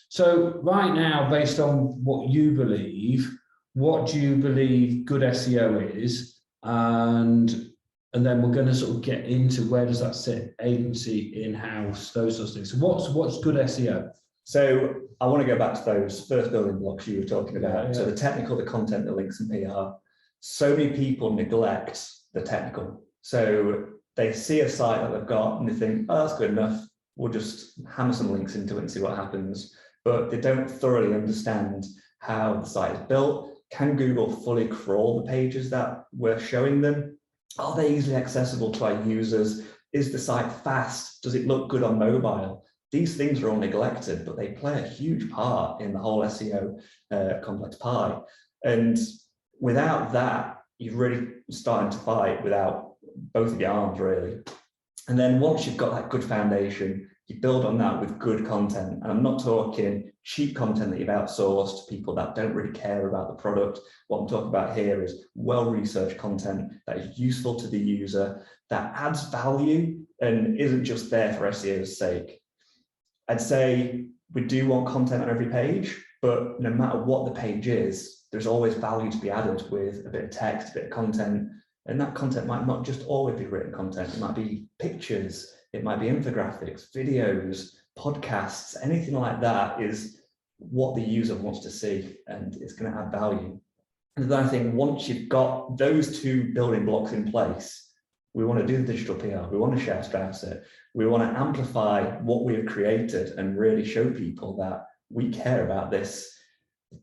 So right now, based on what you believe, what do you believe good SEO is? And then we're going to sort of get into where does that sit, agency, in-house, those sorts of things. So what's good SEO? So I want to go back to those first building blocks you were talking about. Yeah. So the technical, the content, the links and PR. So many people neglect the technical. So they see a site that they've got and they think, oh, that's good enough. We'll just hammer some links into it and see what happens. But they don't thoroughly understand how the site is built. Can Google fully crawl the pages that we're showing them? Are they easily accessible to our users? Is the site fast? Does it look good on mobile? These things are all neglected, but they play a huge part in the whole SEO complex pie. And without that, you're really starting to fight without both of your arms, really. And then once you've got that good foundation, you build on that with good content. And I'm not talking cheap content that you've outsourced to people that don't really care about the product. What I'm talking about here is well-researched content that is useful to the user, that adds value and isn't just there for SEO's sake. I'd say we do want content on every page, but no matter what the page is, there's always value to be added with a bit of text, a bit of content. And that content might not just always be written content. It might be pictures, it might be infographics, videos, podcasts, anything like that is what the user wants to see, and it's going to add value. And then I think once you've got those two building blocks in place, we want to do the digital PR, we want to share drafts it, we want to amplify what we have created and really show people that we care about this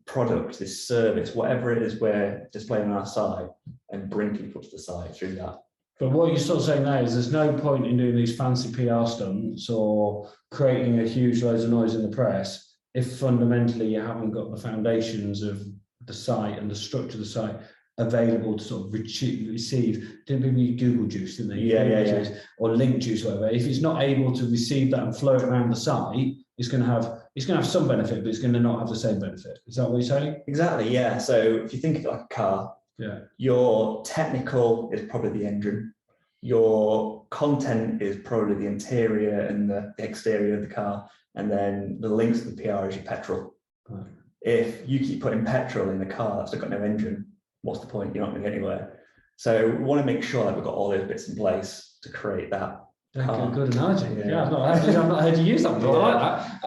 product, this service, whatever it is we're displaying on our site, and bring people to the site through that. But what you're sort of saying now is there's no point in doing these fancy PR stunts or creating a huge loads of noise in the press if fundamentally you haven't got the foundations of the site and the structure of the site available to sort of receive. Didn't people use Google Juice, didn't they? Yeah. Or Link Juice, whatever. If it's not able to receive that and flow it around the site, it's going to have some benefit, but it's going to not have the same benefit. Is that what you're saying? Exactly, yeah. So if you think of it like a car, yeah, your technical is probably the engine. Your content is probably the interior and the exterior of the car. And then the links to the PR is your petrol. Right. If you keep putting petrol in a car that's got no engine, what's the point? You're not going to get anywhere. So we want to make sure that we've got all those bits in place to create that. Good analogy. Yeah, I've not heard you use that before. I like that.